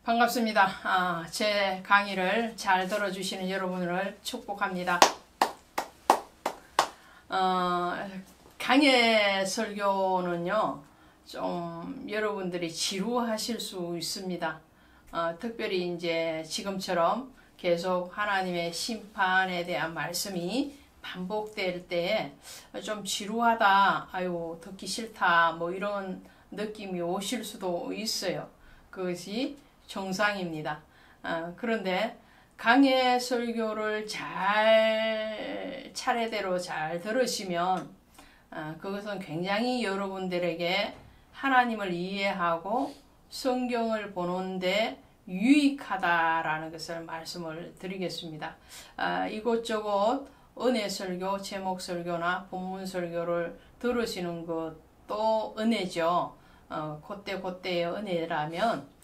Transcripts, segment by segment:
반갑습니다. 제 강의를 잘 들어주시는 여러분을 축복합니다. 강의 설교는요, 좀 여러분들이 지루하실 수 있습니다. 특별히 이제 지금처럼 계속 하나님의 심판에 대한 말씀이 반복될 때에 좀 지루하다, 아유, 듣기 싫다, 뭐 이런 느낌이 오실 수도 있어요. 그것이 정상입니다. 그런데 강의 설교를 차례대로 잘 들으시면 그것은 굉장히 여러분들에게 하나님을 이해하고 성경을 보는데 유익하다라는 것을 말씀을 드리겠습니다. 이곳저곳 은혜 설교, 제목 설교나 본문 설교를 들으시는 것도 은혜죠. 그때의 은혜라면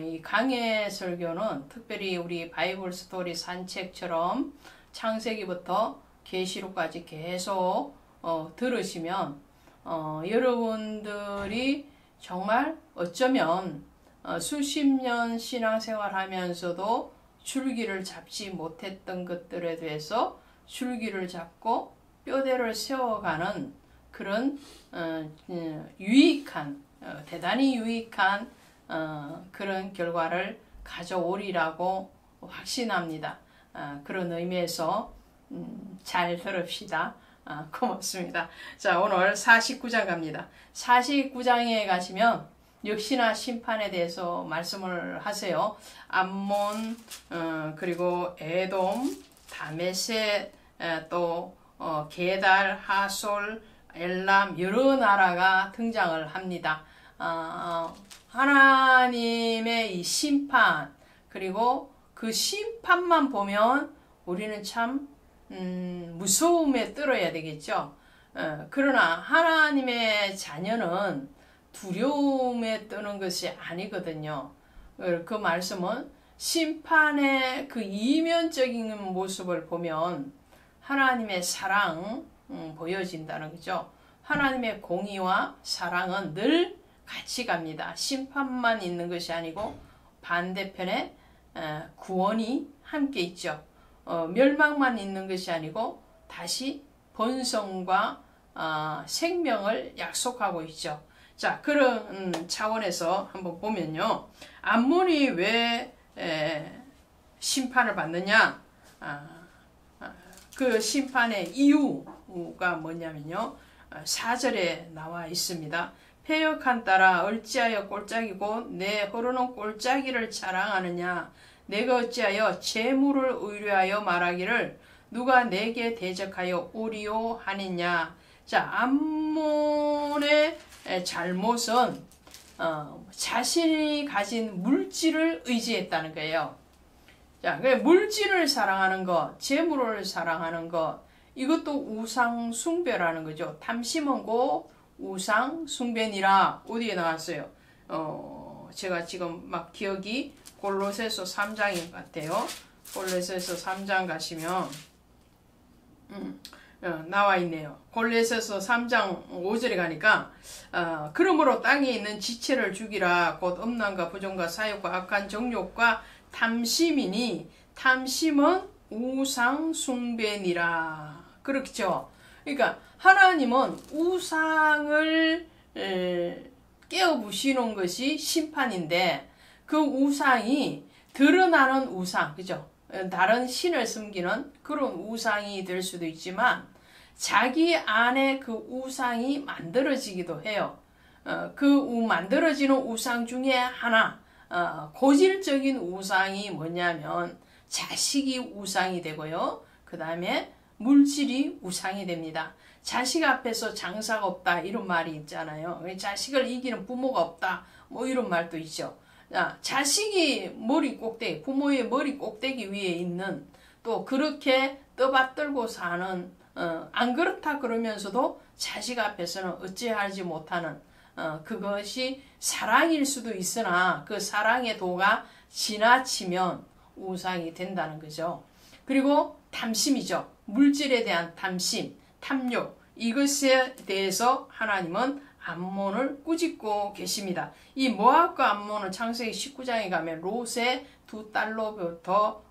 이 강해 설교는 특별히 우리 바이블 스토리 산책처럼 창세기부터 계시록까지 계속 들으시면 여러분들이 정말 어쩌면 수십 년 신앙생활 하면서도 줄기를 잡지 못했던 것들에 대해서 줄기를 잡고 뼈대를 세워가는 그런 유익한 대단히 유익한 그런 결과를 가져오리라고 확신합니다. 그런 의미에서 잘 들읍시다. 고맙습니다. 자, 오늘 49장 갑니다. 49장에 가시면 역시나 심판에 대해서 말씀을 하세요. 암몬, 그리고 에돔, 다메셋, 또 게달, 하솔, 엘람 여러 나라가 등장을 합니다. 하나님의 이 심판, 그리고 그 심판만 보면 우리는 참 무서움에 떨어야 되겠죠. 그러나 하나님의 자녀는 두려움에 떠는 것이 아니거든요. 그 말씀은 심판의 그 이면적인 모습을 보면 하나님의 사랑 보여진다는 거죠. 하나님의 공의와 사랑은 늘 같이 갑니다. 심판만 있는 것이 아니고 반대편에 구원이 함께 있죠. 멸망만 있는 것이 아니고 다시 번성과 생명을 약속하고 있죠. 자, 그런 차원에서 한번 보면요. 암몬이 왜 심판을 받느냐? 그 심판의 이유가 뭐냐면요. 4절에 나와 있습니다. 패역한 따라 어찌하여 꼴짝이고 내 흐르는 꼴짝이를 자랑하느냐. 내가 어찌하여 재물을 의뢰하여 말하기를 누가 내게 대적하여 오리오 하느냐. 자, 암몬의 잘못은 자신이 가진 물질을 의지했다는 거예요. 자, 물질을 사랑하는 것, 재물을 사랑하는 것, 이것도 우상 숭배라는 거죠. 탐심은 곧 우상 숭배니라. 어디에 나왔어요? 제가 지금 막 기억이 골로새서 3장인 것 같아요. 골로새서 3장 가시면 나와 있네요. 골로새서 3장 5절에 가니까 그러므로 땅에 있는 지체를 죽이라. 곧 음란과 부정과 사욕과 악한 정욕과 탐심이니 탐심은 우상 숭배니라. 그렇죠. 그러니까 하나님은 우상을 깨어부시는 것이 심판인데 그 우상이 드러나는 우상, 그죠? 다른 신을 섬기는 그런 우상이 될 수도 있지만 자기 안에 그 우상이 만들어지기도 해요. 그 만들어지는 우상 중에 하나, 고질적인 우상이 뭐냐면 자식이 우상이 되고요. 그 다음에 물질이 우상이 됩니다. 자식 앞에서 장사가 없다 이런 말이 있잖아요. 자식을 이기는 부모가 없다 뭐 이런 말도 있죠. 자식이 머리 꼭대기, 부모의 머리 꼭대기 위에 있는, 또 그렇게 떠받들고 사는, 안 그렇다 그러면서도 자식 앞에서는 어찌하지 못하는 그것이 사랑일 수도 있으나 그 사랑의 도가 지나치면 우상이 된다는 거죠. 그리고 탐심이죠. 물질에 대한 탐심, 탐욕, 이것에 대해서 하나님은 암몬을 꾸짖고 계십니다. 이 모압과 암몬은 창세기 19장에 가면 롯의 두 딸로부터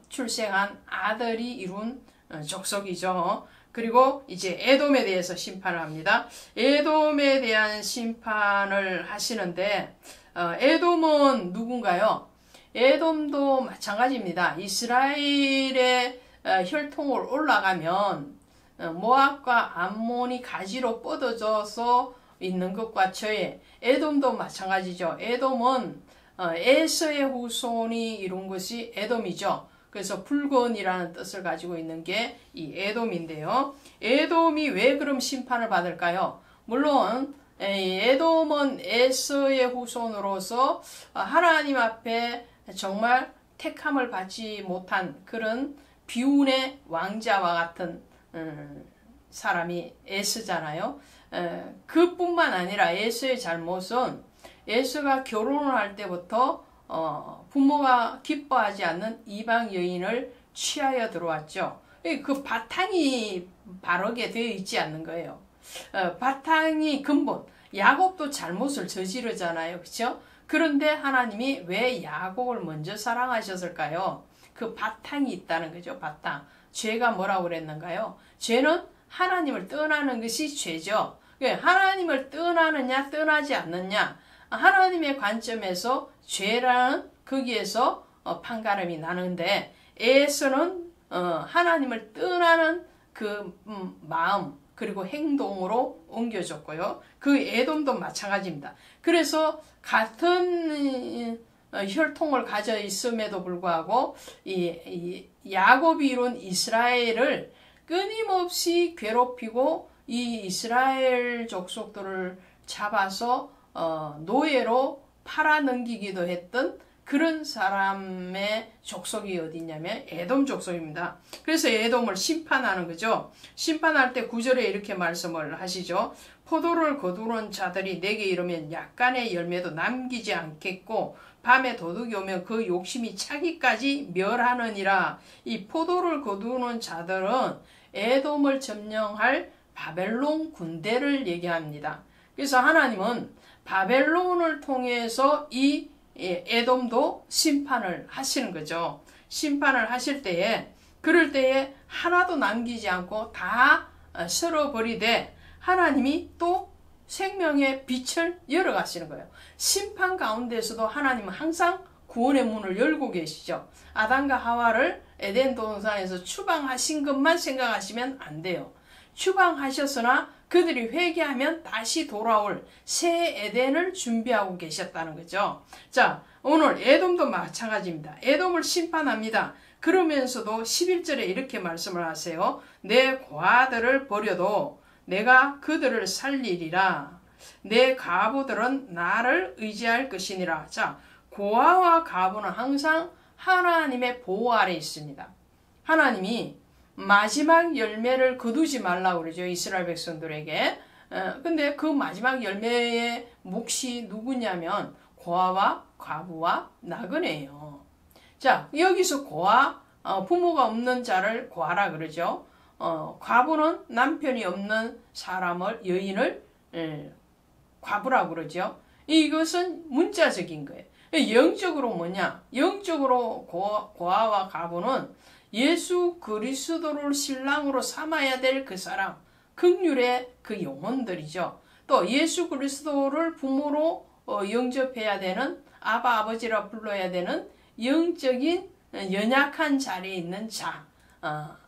출생한 아들이 이룬 족속이죠. 그리고 이제 에돔에 대해서 심판을 합니다. 에돔에 대한 심판을 하시는데 에돔은 누군가요? 에돔도 마찬가지입니다. 이스라엘의 혈통을 올라가면 모압과 암몬이 가지로 뻗어져서 있는 것과 저의 에돔도 마찬가지죠. 에돔은 에서의 후손이 이룬 것이 에돔이죠. 그래서 붉은이라는 뜻을 가지고 있는 게 이 에돔인데요. 에돔이 왜 그럼 심판을 받을까요? 물론 에돔은 에서의 후손으로서 하나님 앞에 정말 택함을 받지 못한 그런 비운의 왕자와 같은 사람이 에서잖아요. 그뿐만 아니라 에서의 잘못은 에서가 결혼을 할 때부터 부모가 기뻐하지 않는 이방 여인을 취하여 들어왔죠. 그 바탕이 바르게 되어 있지 않는 거예요. 바탕이 근본, 야곱도 잘못을 저지르잖아요. 그렇죠? 그런데 하나님이 왜 야곱을 먼저 사랑하셨을까요? 그 바탕이 있다는 거죠. 바탕. 죄가 뭐라고 그랬는가요? 죄는 하나님을 떠나는 것이 죄죠. 하나님을 떠나느냐 떠나지 않느냐, 하나님의 관점에서 죄라는 거기에서 판가름이 나는데, 에서는 하나님을 떠나는 그 마음 그리고 행동으로 옮겨졌고요. 그 에돔도 마찬가지입니다. 그래서 같은 혈통을 가져 있음에도 불구하고 이 야곱이 이룬 이스라엘을 끊임없이 괴롭히고 이 이스라엘 족속들을 잡아서 노예로 팔아넘기기도 했던 그런 사람의 족속이 어디냐면 에돔 족속입니다. 그래서 에돔을 심판하는 거죠. 심판할 때 9절에 이렇게 말씀을 하시죠. 포도를 거두는 자들이 내게 이르면 약간의 열매도 남기지 않겠고 밤에 도둑이 오면 그 욕심이 차기까지 멸하느니라. 이 포도를 거두는 자들은 에돔을 점령할 바벨론 군대를 얘기합니다. 그래서 하나님은 바벨론을 통해서 이 에돔도 심판을 하시는 거죠. 심판을 하실 때에, 그럴 때에 하나도 남기지 않고 다 쓸어버리되 하나님이 또 생명의 빛을 열어가시는 거예요. 심판 가운데서도 하나님은 항상 구원의 문을 열고 계시죠. 아담과 하와를 에덴 동산에서 추방하신 것만 생각하시면 안 돼요. 추방하셨으나 그들이 회개하면 다시 돌아올 새 에덴을 준비하고 계셨다는 거죠. 자, 오늘 에돔도 마찬가지입니다. 에돔을 심판합니다. 그러면서도 11절에 이렇게 말씀을 하세요. 내 고아들을 버려도 내가 그들을 살리리라. 내 과부들은 나를 의지할 것이니라. 자, 고아와 과부는 항상 하나님의 보호 아래 있습니다. 하나님이 마지막 열매를 거두지 말라고 그러죠. 이스라엘 백성들에게. 근데 그 마지막 열매의 몫이 누구냐면 고아와 과부와 나그네예요. 자, 여기서 고아, 부모가 없는 자를 고아라 그러죠. 과부는 남편이 없는 사람을, 여인을 과부라 그러죠. 이것은 문자적인 거예요. 영적으로 뭐냐? 영적으로 고아와 과부는 예수 그리스도를 신랑으로 삼아야 될 그 사람, 긍휼의 그 영혼들이죠. 또 예수 그리스도를 부모로 영접해야 되는, 아바 아버지라 불러야 되는 영적인 연약한 자리에 있는 자,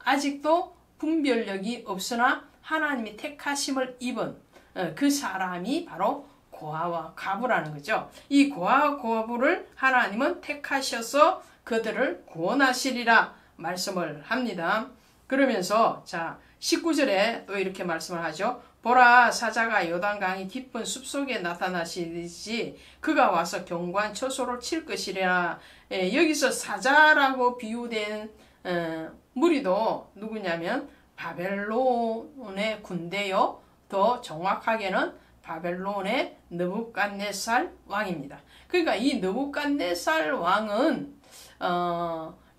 아직도 분별력이 없으나 하나님이 택하심을 입은 그 사람이 바로 고아와 과부라는 거죠. 이 고아와 과부를 하나님은 택하셔서 그들을 구원하시리라 말씀을 합니다. 그러면서 자 19절에 또 이렇게 말씀을 하죠. 보라, 사자가 요단강이 깊은 숲속에 나타나시듯이 그가 와서 견고한 처소를 칠 것이라. 여기서 사자라고 비유된 무리도 누구냐면 바벨론의 군대요. 더 정확하게는 바벨론의 느부갓네살 왕입니다. 그러니까 이 느부갓네살 왕은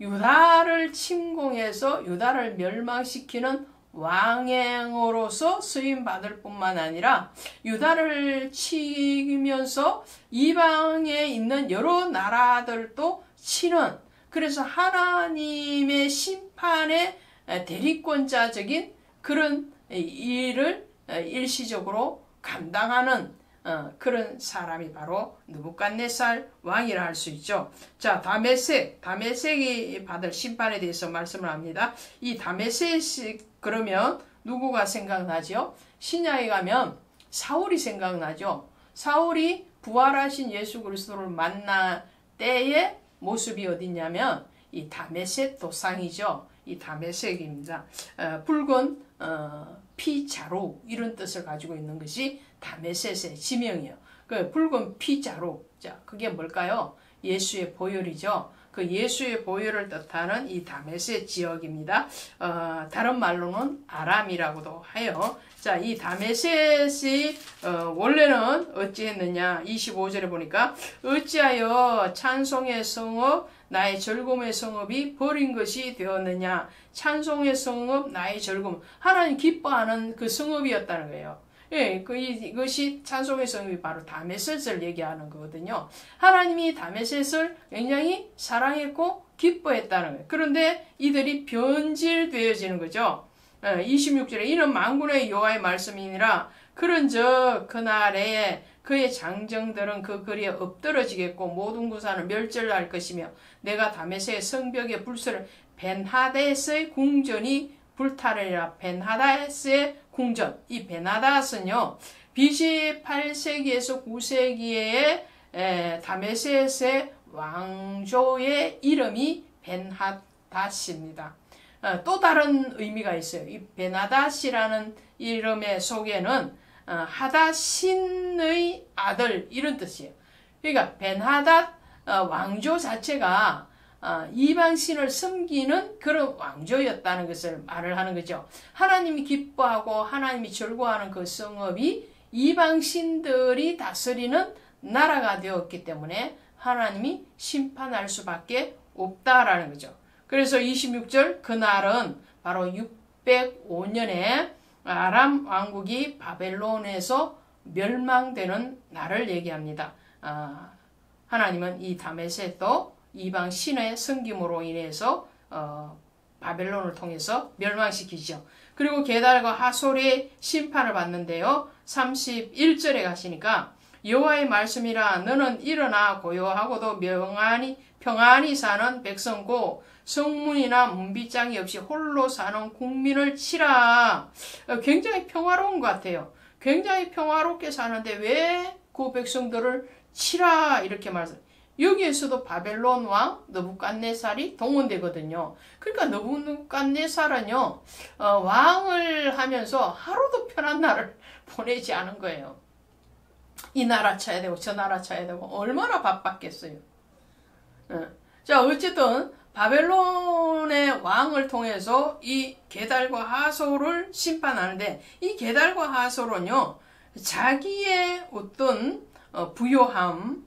유다를 침공해서 유다를 멸망시키는 왕으로서 쓰임 받을 뿐만 아니라 유다를 치면서 이방에 있는 여러 나라들도 치는, 그래서 하나님의 심판의 대리권자적인 그런 일을 일시적으로 감당하는 그런 사람이 바로 느부갓네살 왕이라 할 수 있죠. 자, 다메섹이 받을 심판에 대해서 말씀을 합니다. 이 다메섹이 그러면 누구가 생각나죠? 신약에 가면 사울이 생각나죠. 사울이 부활하신 예수 그리스도를 만날 때의 모습이 어디냐면 이 다메섹 도상이죠. 이 다메섹입니다. 붉은 피자루 이런 뜻을 가지고 있는 것이 다메섹의 지명이에요. 그 붉은 피자루, 자, 그게 뭘까요? 예수의 보혈이죠. 그 예수의 보혈을 뜻하는 이 다메섹 지역입니다. 다른 말로는 아람이라고도 해요. 자, 이 다메섹이 원래는 어찌했느냐? 25절에 보니까 어찌하여 찬송의 성읍 나의 즐거움의 성읍이 버린 것이 되었느냐? 찬송의 성읍 나의 즐거움, 하나님 기뻐하는 그 성읍이었다는 거예요. 예, 이것이 찬송의 성읍이 바로 다메섹을 얘기하는 거거든요. 하나님이 다메섹을 굉장히 사랑했고 기뻐했다는 거예요. 그런데 이들이 변질되어지는 거죠. 26절에 이는 만군의 여호와의 말씀이니라. 그런즉 그날에 그의 장정들은 그 거리에 엎드러지겠고 모든 구사는 멸절할 것이며 내가 다메섹의 성벽의 불서를 벤하닷의 궁전이 불타리라. 벤하닷의 궁전, 이 벤하닷은요 BC 8세기에서 9세기에 다메섹의 왕조의 이름이 벤하닷입니다. 또 다른 의미가 있어요. 이 벤하닷이라는 이름의 속에는 하닷신의 아들 이런 뜻이에요. 그러니까 벤하닷 왕조 자체가 이방신을 섬기는 그런 왕조였다는 것을 말을 하는 거죠. 하나님이 기뻐하고 하나님이 즐거워하는 그 성읍이 이방신들이 다스리는 나라가 되었기 때문에 하나님이 심판할 수밖에 없다라는 거죠. 그래서 26절 그날은 바로 605년에 아람 왕국이 바벨론에서 멸망되는 날을 얘기합니다. 하나님은 이 다메섹도 이방 신의 섬김으로 인해서 바벨론을 통해서 멸망시키죠. 그리고 게달과 하솔의 심판을 받는데요. 31절에 가시니까 여호와의 말씀이라 너는 일어나 고요하고도 평안히 사는 백성고 성문이나 문빗장이 없이 홀로 사는 국민을 치라. 굉장히 평화로운 것 같아요. 굉장히 평화롭게 사는데 왜 그 백성들을 치라 이렇게 말씀. 여기에서도 바벨론 왕 느부갓네살이 동원되거든요. 그러니까 느부갓네살은요 왕을 하면서 하루도 편한 날을 보내지 않은 거예요. 이 나라 쳐야 되고 저 나라 쳐야 되고 얼마나 바빴겠어요. 자, 어쨌든 바벨론의 왕을 통해서 이 게달과 하솔을 심판하는데 이 게달과 하솔은요 자기의 어떤 부요함,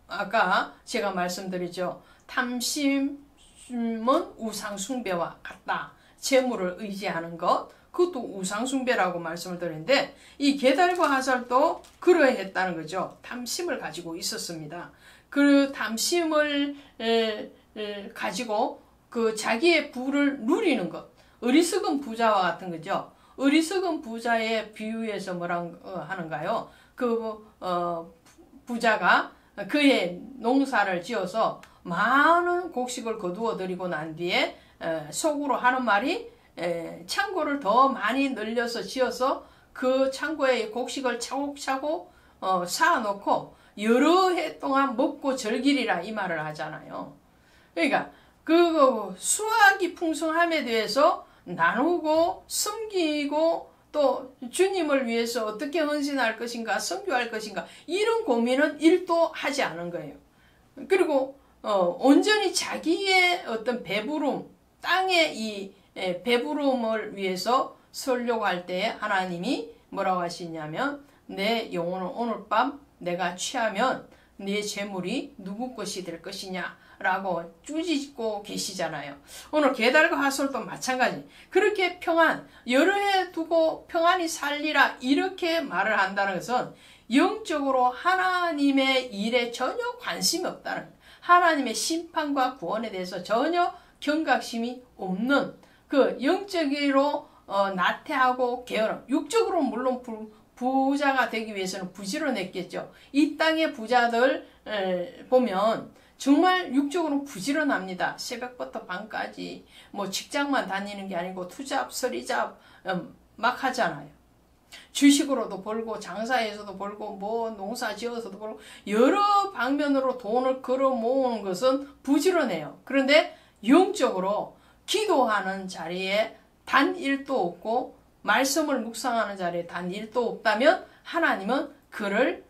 아까 제가 말씀드리죠. 탐심은 우상숭배와 같다. 재물을 의지하는 것, 그것도 우상숭배라고 말씀을 드리는데 이 게달과 하솔도 그러했다는 거죠. 탐심을 가지고 있었습니다. 그 탐심을 가지고 그 자기의 부를 누리는 것, 어리석은 부자와 같은 거죠. 어리석은 부자의 비유에서 뭐라 하는가요? 그 부자가 그의 농사를 지어서 많은 곡식을 거두어 들이고 난 뒤에 속으로 하는 말이 창고를 더 많이 늘려서 지어서 그 창고에 곡식을 차곡차곡 쌓아놓고 여러 해 동안 먹고 즐기리라 이 말을 하잖아요. 그러니까 그 수확이 풍성함에 대해서 나누고 섬기고 또 주님을 위해서 어떻게 헌신할 것인가 선교할 것인가 이런 고민은 1도 하지 않은 거예요. 그리고 온전히 자기의 어떤 배부름, 땅의 이 배부름을 위해서 살려고 할 때에 하나님이 뭐라고 하시냐면 내 영혼을 오늘 밤 내가 취하면 네 재물이 누구 것이 될 것이냐 라고 꾸짖고 계시잖아요. 오늘 게달과 하솔도 마찬가지. 그렇게 평안, 여러 해 두고 평안히 살리라 이렇게 말을 한다는 것은 영적으로 하나님의 일에 전혀 관심이 없다는 거예요. 하나님의 심판과 구원에 대해서 전혀 경각심이 없는 그 영적으로 나태하고 게으름, 육적으로 물론 부자가 되기 위해서는 부지런했겠죠. 이 땅의 부자들 보면 정말 육적으로 부지런합니다. 새벽부터 밤까지 뭐 직장만 다니는 게 아니고 투잡, 서리잡 막 하잖아요. 주식으로도 벌고 장사에서도 벌고 뭐 농사 지어서도 벌고 여러 방면으로 돈을 걸어 모으는 것은 부지런해요. 그런데 영적으로 기도하는 자리에 단 1도 없고 말씀을 묵상하는 자리에 단 1도 없다면 하나님은 그를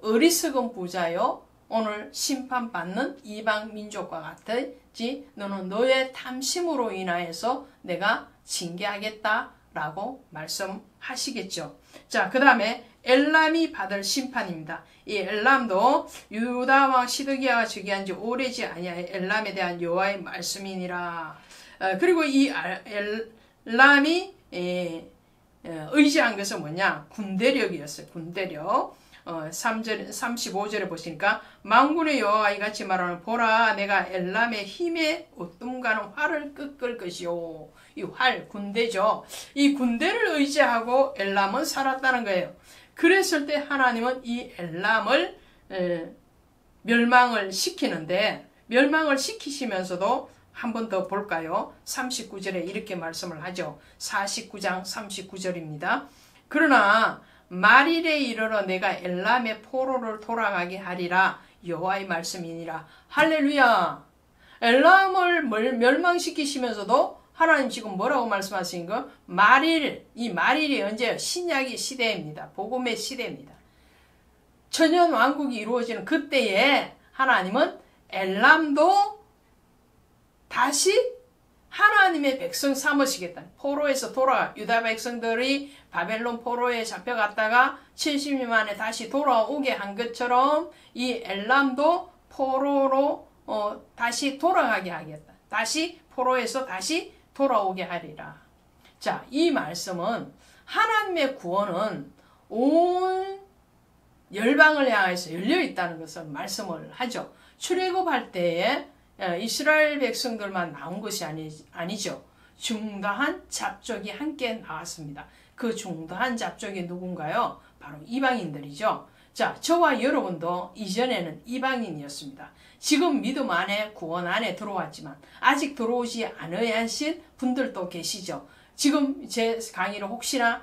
어리석은 부자요 오늘 심판받는 이방 민족과 같지 너는 너의 탐심으로 인하여서 내가 징계하겠다라고 말씀하시겠죠. 자, 그 다음에 엘람이 받을 심판입니다. 이 엘람도 유다왕 시드기야가 즉위한 지 오래지 아니하여 엘람에 대한 여호와의 말씀이니라. 그리고 이 엘람이 의지한 것은 뭐냐? 군대력이었어요. 군대력. 35절에 보시니까 만군의 여호와가 이같이 말하는 보라 내가 엘람의 힘에 어둠가는 활을 꺾을 것이요. 이 활, 군대죠. 이 군대를 의지하고 엘람은 살았다는 거예요. 그랬을 때 하나님은 이 엘람을 멸망을 시키는데 멸망을 시키시면서도 한 번 더 볼까요? 39절에 이렇게 말씀을 하죠. 49장 39절입니다. 그러나 말일에 이르러 내가 엘람의 포로를 돌아가게 하리라 여호와의 말씀이니라. 할렐루야. 엘람을 멸망시키시면서도 하나님 지금 뭐라고 말씀하신 거? 말일, 이 말일이 언제요? 신약의 시대입니다. 복음의 시대입니다. 천년 왕국이 이루어지는 그때에 하나님은 엘람도 다시 하나님의 백성 삼으시겠다. 포로에서 돌아가 유다 백성들이 바벨론 포로에 잡혀갔다가 70년 만에 다시 돌아오게 한 것처럼 이 엘람도 포로로 다시 돌아가게 하겠다. 다시 포로에서 다시 돌아오게 하리라. 자, 이 말씀은 하나님의 구원은 온 열방을 향해서 열려 있다는 것을 말씀을 하죠. 출애굽할 때에 이스라엘 백성들만 나온 것이 아니죠. 중다한 잡족이 함께 나왔습니다. 그 중다한 잡족이 누군가요? 바로 이방인들이죠. 자, 저와 여러분도 이전에는 이방인이었습니다. 지금 믿음 안에 구원 안에 들어왔지만 아직 들어오지 않으신 분들도 계시죠. 지금 제 강의를 혹시나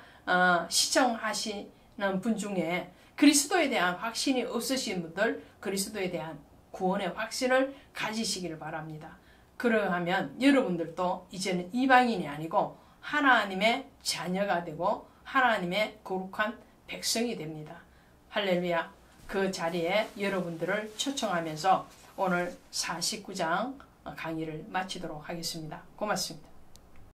시청하시는 분 중에 그리스도에 대한 확신이 없으신 분들 그리스도에 대한 구원의 확신을 가지시기를 바랍니다. 그러하면 여러분들도 이제는 이방인이 아니고 하나님의 자녀가 되고 하나님의 거룩한 백성이 됩니다. 할렐루야. 그 자리에 여러분들을 초청하면서 오늘 49장 강의를 마치도록 하겠습니다. 고맙습니다.